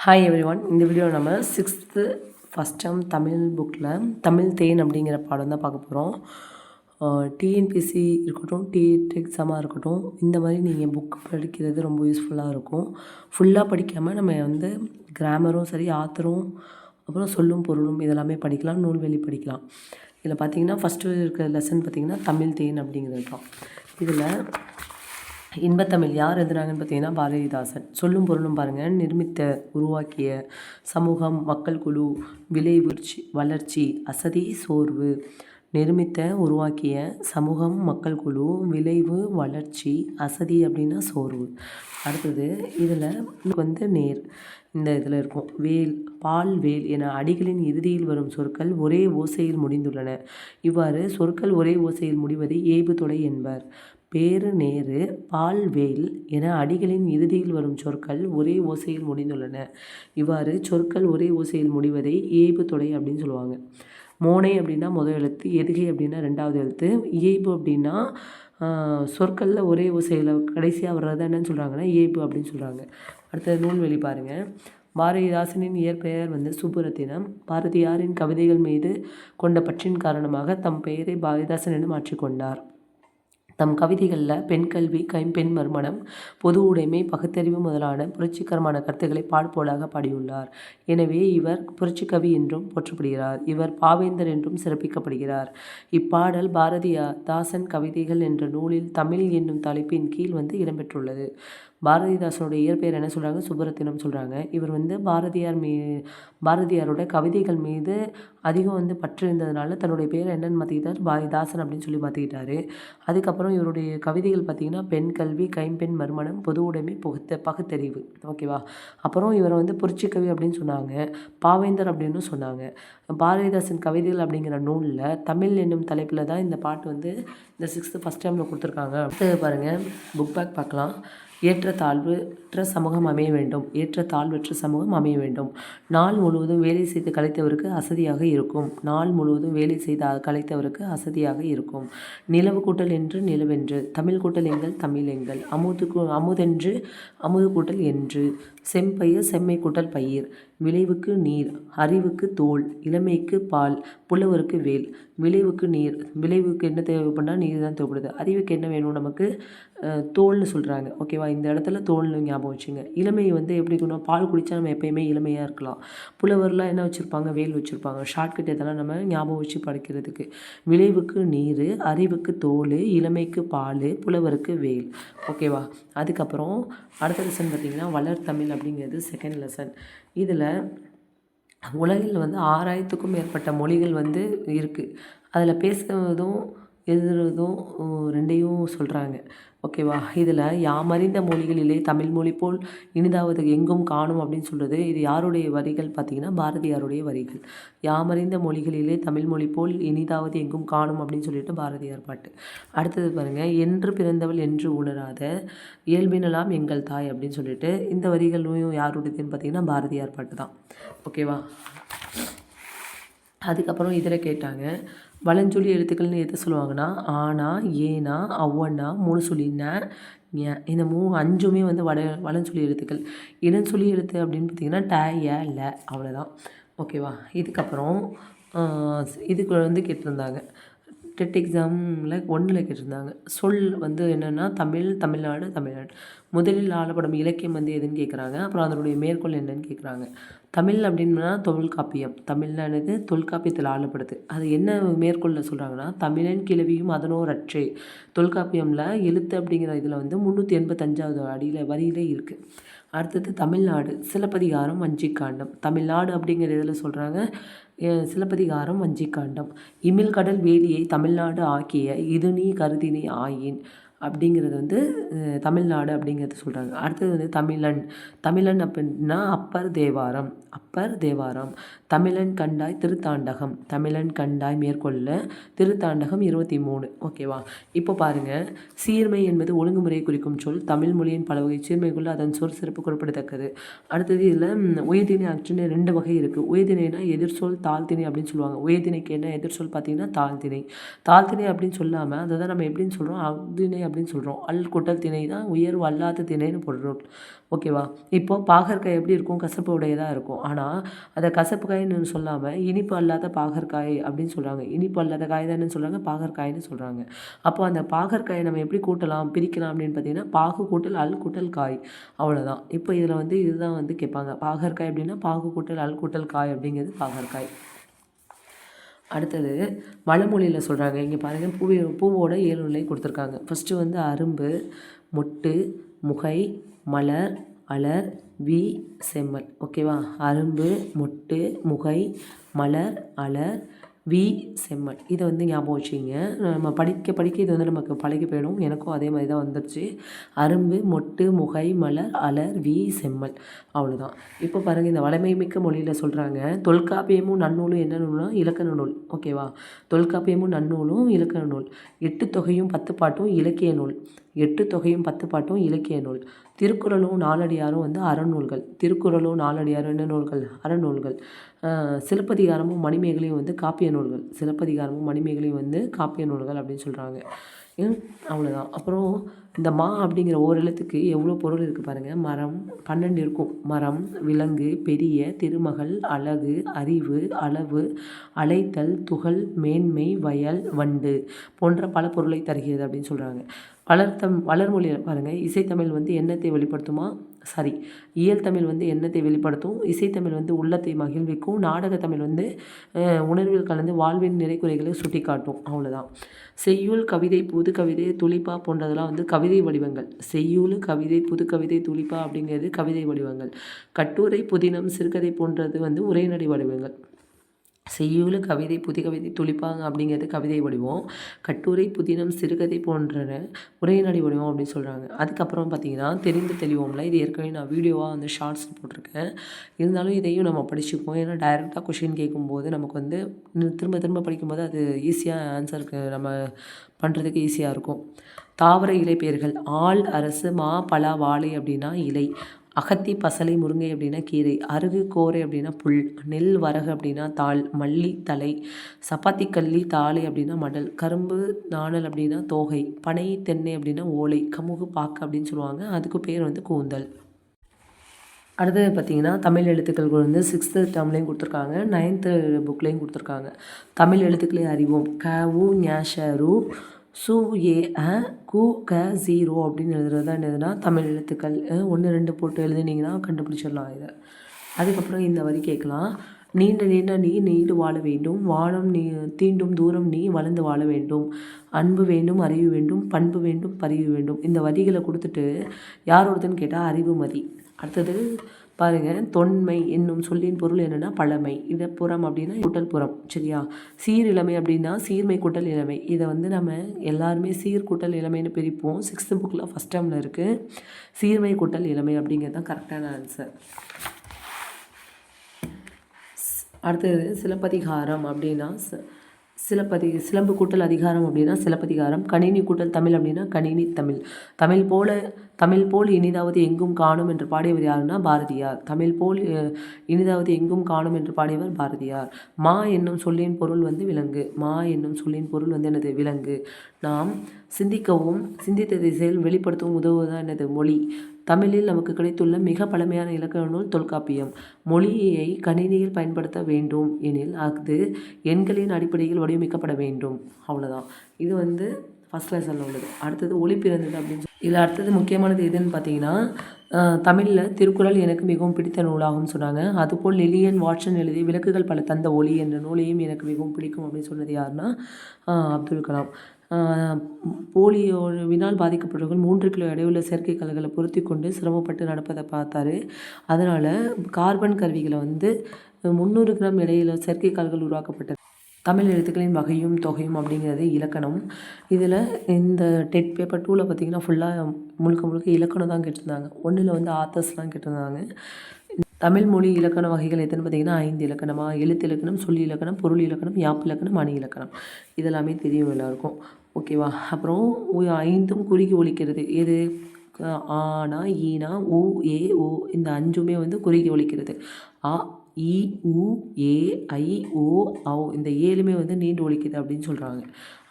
Hi everyone. இந்த video நம்ம 6th first term Tamil புக்கில் தமிழ் தேன் அப்படிங்கிற பாடம் தான் பார்க்க போகிறோம். டிஎன்பிஎஸ்சி இருக்கட்டும், டிஎட் எக்ஸாமாக இருக்கட்டும், இந்த மாதிரி நீங்கள் புக் படிக்கிறது ரொம்ப யூஸ்ஃபுல்லாக இருக்கும். ஃபுல்லாக படிக்காமல் நம்ம வந்து கிராமரும் சரி, ஆத்தரும், அப்புறம் சொல்லும் பொருளும் இதெல்லாமே படிக்கலாம், நூல்வெளி படிக்கலாம். இதில் பார்த்தீங்கன்னா ஃபஸ்ட்டு இருக்கிற லெசன் பார்த்திங்கன்னா தமிழ் தேன் அப்படிங்கிறது தான். இதில் இன்பத்தமிழ் யார் எழுதுனாங்கன்னு பார்த்தீங்கன்னா பாரதிதாசன். சொல்லும் பொருளும் பாருங்கள். நிர்மித்த, உருவாக்கிய, சமூகம், மக்கள் குழு, விளைவு, வளர்ச்சி, அசதி, சோர்வு. நிர்மித்த, உருவாக்கிய, சமூகம், மக்கள் குழு, விளைவு, வளர்ச்சி, அசதி அப்படின்னா சோர்வு. அடுத்தது இதில் வந்து நேர் இந்த இதில் இருக்கும். வேல், பால், வேல் என அடிகளின் இறுதியில் வரும் சொற்கள் ஒரே ஓசையில் முடிந்துள்ளன. இவ்வாறு சொற்கள் ஒரே ஓசையில் முடிவதை ஏய்பு தொடை என்பர். பேரு, நேரு, பால், வேல் என அடிகளின் இறுதியில் வரும் சொற்கள் ஒரே ஓசையில் முடிந்துள்ளன. இவ்வாறு சொற்கள் ஒரே ஓசையில் முடிவதை ஏய்பு தொடை அப்படின்னு சொல்லுவாங்க. மோனை அப்படின்னா முதல் எழுத்து, எதுகை அப்படின்னா ரெண்டாவது எழுத்து, இயைபு அப்படின்னா சொற்களில் ஒரே ஓசையில் கடைசியாக வர்றது என்னன்னு சொல்கிறாங்கன்னா இயைபு அப்படின்னு சொல்கிறாங்க. அடுத்தது நூல்வெளி பாருங்கள். பாரதிதாசனின் இயற்பெயர் வந்து சுப்புரத்தினம். பாரதியாரின் கவிதைகள் மீது கொண்ட பற்றின் காரணமாக தம் பெயரை பாரதிதாசன் என மாற்றிக்கொண்டார். தம் கவிதைகளில் பெண் கல்வி, கைம்பெண் மறுமணம், பொது உடைமை, பகுத்தறிவு முதலான புரட்சிகரமான கருத்துக்களை பாடுபோலாக பாடியுள்ளார். எனவே இவர் புரட்சிக்கவி என்றும் போற்றப்படுகிறார். இவர் பாவேந்தர் என்றும் சிறப்பிக்கப்படுகிறார். இப்பாடல் பாரதிதாசன் கவிதைகள் என்ற நூலில் தமிழ் என்னும் தலைப்பின் கீழ் வந்து இடம்பெற்றுள்ளது. பாரதிதாசனுடைய இயற்பெயர் என்ன சொல்கிறாங்க? சுப்புரத்தினம் சொல்கிறாங்க. இவர் வந்து பாரதியாரோட கவிதைகள் மீது அதிகம் வந்து பற்று இருந்ததுனால தன்னுடைய பேரை என்னென்னு மாற்றிக்கிட்டார்? பாரதிதாசன் அப்படின்னு சொல்லி மாற்றிக்கிட்டாரு. அதுக்கப்புறம் இவருடைய கவிதைகள் பார்த்திங்கன்னா பெண் கல்வி, கைம்பெண் மறுமணம், பொது உடைமை, பகுத்தறிவு. ஓகேவா? அப்புறம் இவரை வந்து புரட்சிக்கவி அப்படின்னு சொன்னாங்க, பாவேந்தர் அப்படின்னு சொன்னாங்க. பாரதிதாசன் கவிதைகள் அப்படிங்கிற நூலில் தமிழ் என்னும் தலைப்பில் தான் இந்த பாட்டு வந்து இந்த 6th ஃபஸ்ட் டைமில் கொடுத்துருக்காங்க. அடுத்தது பாருங்கள், புக் பேக் பார்க்கலாம். ஏற்ற தாழ்வற்ற சமூகம் அமைய வேண்டும். ஏற்ற தாழ்வற்ற சமூகம் அமைய வேண்டும். நாள் முழுவதும் வேலை செய்து கலைத்தவருக்கு அசதியாக இருக்கும். நாள் முழுவதும் வேலை செய்து கலைத்தவருக்கு அசதியாக இருக்கும். நிலவு கூட்டல் என்று நிலவென்று, தமிழ் கூட்டல் எங்கள் தமிழ் எங்கள், அமுதென்று அமுது கூட்டல் என்று, செம்பயிர் செம்மை கூட்டல் பயிர், விளைவுக்கு நீர், அறிவுக்கு தோல், இளமைக்கு பால், புலவருக்கு வேல். விளைவுக்கு நீர், விளைவுக்கு என்ன தேவைப்படுனா நீர் தான் தேவைப்படுது. அறிவுக்கு என்ன வேணும் நமக்கு? தோல்னு சொல்கிறாங்க. ஓகேவா? இந்த இடத்துல தோல்னு ஞாபகம் வச்சுங்க. இளமை வந்து எப்படி இருக்கணும்? பால் குடித்தா நம்ம எப்போயுமே இளமையாக இருக்கலாம். புலவர்லாம் என்ன வச்சுருப்பாங்க? வேல் வச்சுருப்பாங்க. ஷார்ட்கட் இதெல்லாம் நம்ம ஞாபகம் வச்சு படிக்கிறதுக்கு. விளைவுக்கு நீர், அறிவுக்கு தோல், இளமைக்கு பால், புலவருக்கு வேல். ஓகேவா? அதுக்கப்புறம் அடுத்த லெசன் பார்த்திங்கன்னா வளர்தமிழ் அப்படிங்கிறது செகண்ட் லெசன். இதில் உலகில் வந்து 6000க்கும் மேற்பட்ட மொழிகள் வந்து இருக்குது. அதில் பேசுகிறதும் எழுதுறதும் ரெண்டையும் சொல்கிறாங்க. ஓகேவா? இதில் யாமறிந்த மொழிகளிலே தமிழ் மொழி போல் இனிதாவது எங்கும் காணும் அப்படின்னு சொல்கிறது. இது யாருடைய வரிகள் பார்த்திங்கன்னா பாரதியாருடைய வரிகள். யாமறிந்த மொழிகளிலே தமிழ் மொழி போல் இனிதாவது எங்கும் காணும் அப்படின்னு சொல்லிட்டு பாரதியார் பாட்டு. அடுத்தது பாருங்கள், என்று பிறந்தவள் என்று உணராத இயல்பினலாம் எங்கள் தாய் அப்படின்னு சொல்லிட்டு இந்த வரிகளும் யாருடையதுன்னு பார்த்திங்கன்னா பாரதியார் பாட்டு தான். ஓகேவா? அதுக்கப்புறம் இதில் கேட்டாங்க, வலஞ்சொல்லி எழுத்துக்கள்னு எதை சொல்லுவாங்கன்னா ஆனா, ஏனா, ஒளன்னா, முழுசொல்லி ந, ஞ. இந்த 5மே வந்து வலஞ்சொல்லி எழுத்துக்கள். இடஞ்சொல்லி எழுத்து அப்படின்னு பார்த்திங்கன்னா ட, ய, ல. அவ்வளோதான். ஓகேவா? இதுக்கப்புறம் இதுக்கு வந்து கேட்டிருந்தாங்க டெட் எக்ஸாமில் 1ல் கேட்டிருந்தாங்க. சொல் வந்து என்னென்னா தமிழ், தமிழ்நாடு, தமிழ்நாடு. முதலில் ஆளப்படும் இலக்கியம் வந்து எதுன்னு கேட்குறாங்க. அப்புறம் அதனுடைய மேற்கோள் என்னன்னு கேட்குறாங்க. தமிழ் அப்படின்னா தொல்காப்பியம். தமிழ்னானது தொல்காப்பியத்தில் ஆளப்படுது. அது என்ன மேற்கோளில் சொல்கிறாங்கன்னா தமிழன் கிளவியும் அதனோர் அற்றே. தொல்காப்பியமில் எழுத்து அப்படிங்கிற இதில் வந்து 385வது வரியில் இருக்குது. அடுத்தது தமிழ்நாடு, சிலப்பதிகாரம், வஞ்சிக்காண்டம். தமிழ்நாடு அப்படிங்கிற இதில் சொல்கிறாங்க சிலப்பதிகாரம், வஞ்சிக்காண்டம். இமிழ்கடல் வேலியை தமிழ்நாடு ஆக்கிய இது நீ கருதினை ஆயின் அப்படிங்கிறது வந்து தமிழ்நாடு அப்படிங்கிறது சொல்கிறாங்க. அடுத்தது வந்து தமிழன். தமிழன் அப்படின்னா அப்பர் தேவாரம். அப்பர் தேவாரம். தமிழன் கண்டாய் திருத்தாண்டகம். தமிழன் கண்டாய் மேற்கொள்ள திருத்தாண்டகம் 23. ஓகேவா? இப்போ பாருங்கள், சீர்மை என்பது ஒழுங்குமுறையை குறிக்கும் சொல். தமிழ் மொழியின் பல வகை சீர்மைக்குள்ள அதன் சொல் சிறப்பு குறிப்பிடத்தக்கது. அடுத்தது இதில் உயர்திணை அற்றுன்னு 2 வகை இருக்குது. உயர்திணைனா எதிர்சொல், தாழ்த்திணை அப்படின்னு சொல்லுவாங்க. உயர்திணைக்கு என்ன எதிர்சொல் பார்த்திங்கன்னா தாழ்த்திணை. தாழ்த்திணை அப்படின்னு சொல்லாமல் அதை தான் நம்ம எப்படின்னு சொல்கிறோம்? அவ்திணை அப்படின்னு சொல்கிறோம். அல் கூட்டல் திணை தான் உயர்வு அல்லாத திணைன்னு பொருள். ஓகேவா? இப்போ பாகற்காய் எப்படி இருக்கும்? கசப்பு உடையதாக இருக்கும். ஆனால் அதை கசப்பு காய்ன்னு சொல்லாமல் இனிப்பு அல்லாத பாகற்காய் அப்படின்னு சொல்கிறாங்க. இனிப்பு அல்லாத காய் தானே சொல்கிறாங்க, பாகற்காய்ன்னு சொல்கிறாங்க. அப்போ அந்த பாகற்காயை நம்ம எப்படி கூட்டலாம், பிரிக்கலாம் அப்படின்னு பார்த்தீங்கன்னா பாகு கூட்டல் அல் கூட்டல் காய், அவ்வளோதான். இப்போ இதில் வந்து இதுதான் வந்து கேட்பாங்க. பாகற்காய் அப்படின்னா பாகு கூட்டல் அல் கூட்டல் காய் அப்படிங்கிறது பாகற்காய். அடுத்தது வளமொழியில் சொல்கிறாங்க. இங்கே பாருங்கள், பூவோட 7 நிலை கொடுத்துருக்காங்க. ஃபஸ்ட்டு வந்து அரும்பு, மொட்டு, முகை, மலர், அலர், வி, செம்மல். ஓகேவா? அரும்பு, மொட்டு, முகை, மலர், அலர், வி, செம்மல். இதை வந்து ஞாபகம் வச்சுங்க. நம்ம படிக்க படிக்க இது வந்து நமக்கு பழகி போயிடும். எனக்கும் அதே மாதிரி தான் வந்துருச்சு. அரும்பு, மொட்டு, முகை, மலர், அலர், வி, செம்மல், அவ்வளோதான். இப்போ பாருங்கள், இந்த வளமை மிக்க மொழியில் சொல்கிறாங்க. தொல்காப்பியமும் நன்னூலும் என்ன நூல்னா இலக்கண நூல். ஓகேவா? தொல்காப்பியமும் நன்னூலும் இலக்கண நூல். 8 தொகையும் 10 பாட்டும் இலக்கிய நூல். 8 தொகையும் 10 பாட்டும் இலக்கிய நூல். திருக்குறளும் நாலடியாரும் வந்து அறநூல்கள். திருக்குறளும் நாலடியாரும் என்ன நூல்கள்? அறநூல்கள். சிலப்பதிகாரமும் மணிமேகலையும் வந்து காப்பிய நூல்கள். சிலப்பதிகாரமும் மணிமேகலையும் வந்து காப்பிய நூல்கள் அப்படின்னு சொல்கிறாங்க. அவ்வளோதான். அப்புறம் இந்த மா அப்படிங்கிற ஓர் எழுத்துக்கு எவ்வளோ பொருள் இருக்குது பாருங்கள். மரம் 12 இருக்கும். மரம், விலங்கு, பெரிய, திருமகள், அழகு, அறிவு, அளவு, அழைத்தல், துகள், மேன்மை, வயல், வண்டு போன்ற பல பொருளை தருகிறது அப்படின்னு சொல்கிறாங்க. வளர்மொழியில் பாருங்கள், இசைத்தமிழ் வந்து எண்ணத்தை வெளிப்படுத்துமா? சரி. இயல் தமிழ் வந்து எண்ணத்தை வெளிப்படுத்தும். இசைத்தமிழ் வந்து உள்ளத்தை மகிழ்விக்கும். நாடகத்தமிழ் வந்து உணர்வில் கலந்து வாழ்வின் நிறைக்குறைகளை சுட்டி காட்டும். அவ்வளோதான். செய்யுள், கவிதை, புது கவிதை, துளிப்பா போன்றதெல்லாம் வந்து கவிதை வடிவங்கள். செய்யுள், கவிதை, புது கவிதை, துளிப்பா அப்படிங்கிறது கவிதை வடிவங்கள். கட்டுரை, புதினம், சிறுகதை போன்றது வந்து உரைநடை வடிவங்கள். செய்யுள், கவிதை, புதுக்கவிதை, துளிப்பாங்க அப்படிங்கிறது கவிதை வடிவம். கட்டுரை, புதினம், சிறுகதை போன்றன உரைநடை வடிவம் அப்படின்னு சொல்கிறாங்க. அதுக்கப்புறம் பார்த்திங்கன்னா தெரிந்து தெளிவோம்ல, இது ஏற்கனவே நான் வீடியோவாக வந்து ஷார்ட்ஸ் போட்டிருக்கேன். இருந்தாலும் இதையும் நம்ம படிச்சுப்போம். ஏன்னா டைரெக்டாக கொஷின் கேட்கும்போது நமக்கு வந்து திரும்ப திரும்ப படிக்கும்போது அது ஈஸியாக ஆன்சருக்கு நம்ம பண்ணுறதுக்கு ஈஸியாக இருக்கும். தாவர இலை பெயர்கள். ஆல், அரசு, மா, பலா, வாழை அப்படின்னா இலை. அகத்தி, பசலை, முருங்கை அப்படின்னா கீரை. அருகு, கோரை அப்படின்னா புல். நெல், வரகு அப்படின்னா தாள். மல்லி, தலை. சப்பாத்தி, கள்ளி, தாளை அப்படின்னா மடல். கரும்பு, நாணல் அப்படின்னா தோகை. பனை, தென்னை அப்படின்னா ஓலை. கமுகு, பாக்கு அப்படின்னு சொல்லுவாங்க. அதுக்கு பேர் வந்து கூந்தல். அடுத்தது பார்த்திங்கன்னா தமிழ் எழுத்துக்கள் வந்து 6th டேர்ம்லேயும் கொடுத்துருக்காங்க, 9th புக்லேயும் கொடுத்துருக்காங்க. தமிழ் எழுத்துக்களை அறிவோம். க, உ, ஞ, ஷ, ரு, சு, ஏ, அ, கு, க, 0 அப்படின்னு எழுதுறது தான் என்னதுன்னா தமிழ் எழுத்துக்கள். 1 2 போட்டு எழுதுனீங்கன்னா கண்டுபிடிச்சிடலாம் இதை. அதுக்கப்புறம் இந்த வரி கேட்கலாம். நீண்ட நீண்ட நீ நீண்டு வாழ வேண்டும். வானம் நீ தீண்டும் தூரம் நீ வளர்ந்து வாழ வேண்டும். அன்பு வேண்டும், அறிவு வேண்டும், பண்பு வேண்டும், பரிவு வேண்டும். இந்த வரிகளை கொடுத்துட்டு யாரோடதுன்னு கேட்டால் அறிவுமதி. அடுத்தது பாருங்கள், தொன்மை என்னும் சொல்லின் பொருள் என்னென்னா பழமை. இடப்புறம் அப்படின்னா கூட்டல் புறம். சரியா? சீர் இளமை அப்படின்னா சீர்மை கூட்டல் இளமை. இதை வந்து நம்ம எல்லாருமே சீர் கூட்டல் இளமைன்னு பிரிப்போம். 6th புக்கில் ஃபஸ்ட் டேர்மில் இருக்குது. சீர்மை கூட்டல் இளமை அப்படிங்கிறது தான் கரெக்டான ஆன்சர். அடுத்தது சிலப்பதிகாரம் அப்படின்னா சிலம்பு கூட்டல் அதிகாரம் அப்படின்னா சிலப்பதிகாரம். கணினி கூட்டல் தமிழ் அப்படின்னா கணினி தமிழ். தமிழ் போல் இனிதாவது எங்கும் காணும் என்று பாடியவர் யாருன்னா பாரதியார். தமிழ் போல் இனிதாவது எங்கும் காணும் என்று பாடியவர் பாரதியார். மா என்னும் சொல்லின் பொருள் வந்து விலங்கு. மா என்னும் சொல்லின் பொருள் வந்து என்னது? விலங்கு. நாம் சிந்திக்கவும் சிந்தித்த திசையில் வெளிப்படுத்தவும் உதவுவதுதான் என்னது? மொழி. தமிழில் நமக்கு கிடைத்துள்ள மிக பழமையான இலக்கண நூல் தொல்காப்பியம். மொழியை கணினியில் பயன்படுத்த வேண்டும் எனில் அது எண்களின் அடிப்படையில் வடிவமைக்கப்பட வேண்டும். அவ்வளோதான். இது வந்து ஃபஸ்ட் லெசனில் உள்ளது. அடுத்தது ஒளி பிறந்தது அப்படின்னு இதில் அடுத்தது முக்கியமானது எதுன்னு பார்த்தீங்கன்னா தமிழில் திருக்குறள் எனக்கு மிகவும் பிடித்த நூலாகும்னு சொன்னாங்க. அதுபோல் லிலியன் வாட்சன் எழுதிய விளக்குகள் பல தந்த ஒளி என்ற நூலையும் எனக்கு மிகவும் பிடிக்கும் அப்படின்னு சொன்னது யாருன்னா அப்துல் கலாம். போலியோவினால் பாதிக்கப்பட்டவர்கள் 3 கிலோ எடையுள்ள செயற்கை கால்களை பொருத்தி கொண்டு சிரமப்பட்டு நடப்பதை பார்த்தாரு. அதனால் கார்பன் கருவிகளை வந்து 300 கிராம் எடையில் செயற்கை கால்கள் உருவாக்கப்பட்டது. தமிழ் எழுத்துக்களின் வகையும் தொகையும் அப்படிங்கிறது இலக்கணம். இதில் இந்த டெட் பேப்பர் 2ல் பார்த்திங்கன்னா ஃபுல்லாக முழுக்க இலக்கணம் தான் கேட்டிருந்தாங்க. 1ல் வந்து ஆத்தர்ஸ்லாம் கேட்டிருந்தாங்க. தமிழ் மொழி இலக்கண வகைகள் எத்தனை பார்த்திங்கன்னா 5 இலக்கணமாக. எழுத்து இலக்கணம், சொல்லி இலக்கணம், பொருள் இலக்கணம், யாப்பு இலக்கணம், அணி இலக்கணம். இதெல்லாமே தெரியும் எல்லாருக்கும். ஓகேவா? அப்புறம் 5ம் குறுகி ஒலிக்கிறது. எது? ஆனா, ஈனா, ஊ, ஏ, ஓ இந்த 5மே வந்து குறுகி ஒலிக்கிறது. ஆ, இ, உ, ஏ, ஐ, ஓ, ஔ இந்த 7மே வந்து நீண்டு ஒலிக்குது அப்படின்னு சொல்கிறாங்க.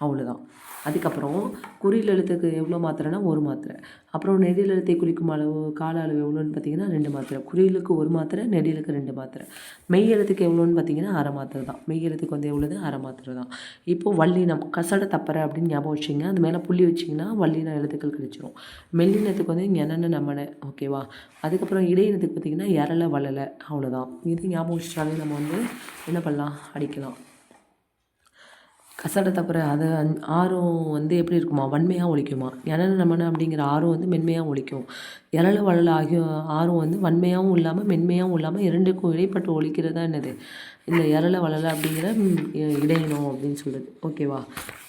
அவ்வளோதான். அதுக்கப்புறம் குறில் எழுத்துக்கு எவ்வளோ மாத்திரைனா 1 மாத்திரை. அப்புறம் நெடில் எழுத்தை குறிக்கும் அளவு கால அளவு எவ்வளோன்னு பார்த்தீங்கன்னா 2 மாத்திரை. குறிலுக்கு 1 மாத்திரை, நெடிலுக்கு 2 மாத்திரை. மெய் எழுத்துக்கு எவ்வளோன்னு பார்த்தீங்கன்னா அரை மாத்திரை தான். மெய் எழுத்துக்கு வந்து எவ்வளோது அரை மாத்திரை தான். இப்போது வல்லினம் கசட தப்பறை அப்படின்னு ஞாபகம் வச்சிங்க. அது மேலே புள்ளி வச்சிங்கன்னா வல்லின எழுத்துக்கள் கிடைச்சிரும். மெல்லினத்துக்கு வந்து ஞனன நமன, ஓகேவா. அதுக்கப்புறம் இடையினத்துக்கு பார்த்தீங்கன்னா எரல வளலை, அவ்வளோதான். இது ஞாபகம் வச்சிட்டாலே நம்ம வந்து என்ன பண்ணலாம், அடிக்கலாம். கசட தப்பற அது ஆறும் வந்து எப்படி இருக்குமா, வன்மையாக ஒலிக்குமா. ஞனன நமன அப்படிங்கிற ஆறும் வந்து மென்மையாக ஒலிக்கும். எரல வளல ஆகிய ஆறும் வந்து வன்மையாகவும் இல்லாமல் மென்மையாகவும் இல்லாமல் இரண்டுக்கும் இடைப்பட்டு ஒலிக்கிறதா என்னது இந்த எரல வளல அப்படிங்கிற இடையினம் அப்படின்னு சொல்லுது, ஓகேவா.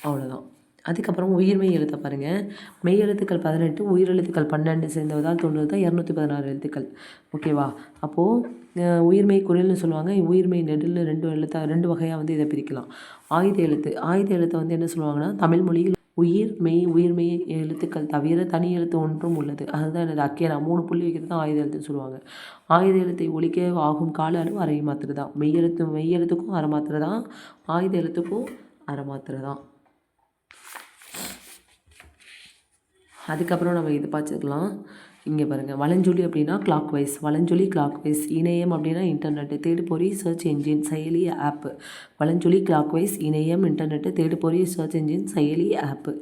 அவ்வளோதான். அதுக்கப்புறம் உயிர்மெய் எழுத்தை பாருங்கள். மெய் எழுத்துக்கள் 18, உயிரெழுத்துக்கள் 12 சேர்ந்ததால் தோன்றுவது தான் 216 எழுத்துக்கள், ஓகேவா. அப்போது உயிர்மெய் குரில்னு சொல்லுவாங்க. உயிர்மெய் நெடில்னு 2 வகையாக வந்து இதை பிரிக்கலாம். ஆயுத எழுத்தை வந்து என்ன சொல்லுவாங்கன்னா, தமிழ் மொழியில் உயிர்மெய் எழுத்துக்கள் தவிர தனி எழுத்து ஒன்றும் உள்ளது. அதுதான் என்னது அக்கேரா 3 புள்ளி வைக்கிறது தான் ஆயுத எழுத்துன்னு சொல்லுவாங்க. ஆயுத எழுத்தை ஒலிக்க ஆகும் கால அளவு அரை மாத்திரை தான். மெய் எழுத்துக்கும் அரை மாத்திரை தான், ஆயுத எழுத்துக்கும் அரை மாத்திரை தான். அதுக்கப்புறம் நம்ம இது பார்த்துக்கலாம். இங்கே பாருங்கள், வலஞ்சொலி அப்படின்னா கிளாக் வைஸ். இணையம் அப்படின்னா இன்டர்நெட்டு, தேடுபொறி, சர்ச் என்ஜின், செயலி, ஆப்பு. வலஞ்சொலி கிளாக் வைஸ், இணையம், இன்டர்நெட்டு, தேடுபொறி, சர்ச் என்ஜின், செயலி, ஆப்பு.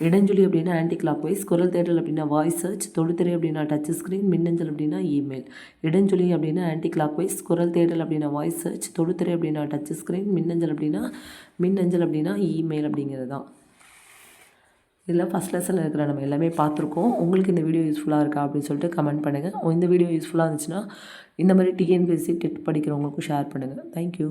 இடஞ்சொலி அப்படின்னா ஆன்டி கிளாக் வைஸ். குரல் தேடல் அப்படின்னா வாய்ஸ் சர்ச். தொடுதிரை அப்படின்னா டச் ஸ்க்ரீன். மின்னஞ்சல் அப்படின்னா இமெயில். இடஞ்சொலி அப்படின்னா ஆன்டி கிளாக் வைஸ். குரல் தேடல் அப்படின்னா வாய்ஸ் சர்ச். தொடுதிரை அப்படின்னா டச் ஸ்க்ரீன். மின்னஞ்சல் அப்படின்னா இமெயில் அப்படிங்கிறது தான். இதில் ஃபஸ்ட் லெசனில் இருக்கிற நம்ம எல்லாமே பார்த்துருக்கோம். உங்களுக்கு இந்த வீடியோ யூஸ்ஃபுல்லாக இருக்கா அப்படின்னு சொல்லிட்டு கமெண்ட் பண்ணுங்கள். இந்த வீடியோ யூஸ்ஃபுல்லாக இருந்துச்சுன்னா இந்த மாதிரி டிஎன்பிஎஸ்சி டெட் படிக்கிறவங்களுக்கும் ஷேர் பண்ணுங்கள். தேங்க்யூ.